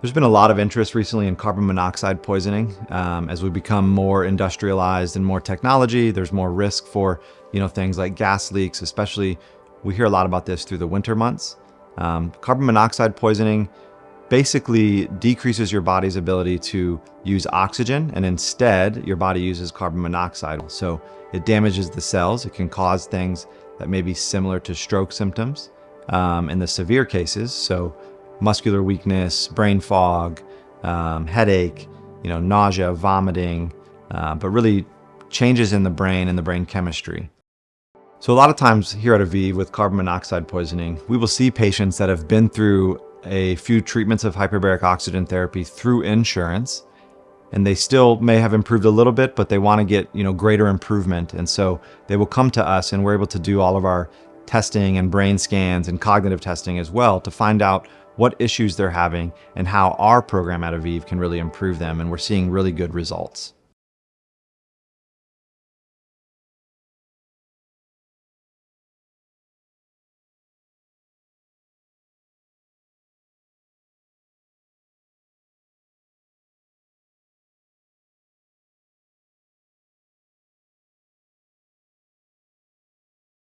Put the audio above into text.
There's been a lot of interest recently in carbon monoxide poisoning. As we become more industrialized and more technology, there's more risk for things like gas leaks, especially we hear a lot about this through the winter months. Carbon monoxide poisoning basically decreases your body's ability to use oxygen, and instead your body uses carbon monoxide. So it damages the cells. It can cause things that may be similar to stroke symptoms in the severe cases. So muscular weakness, brain fog, headache, nausea, vomiting, but really changes in the brain and the brain chemistry. So a lot of times here at Aviv with carbon monoxide poisoning, we will see patients that have been through a few treatments of hyperbaric oxygen therapy through insurance, and they still may have improved a little bit, but they want to get greater improvement. And so they will come to us, and we're able to do all of our testing and brain scans and cognitive testing as well to find out what issues they're having and how our program at Aviv can really improve them. And we're seeing really good results.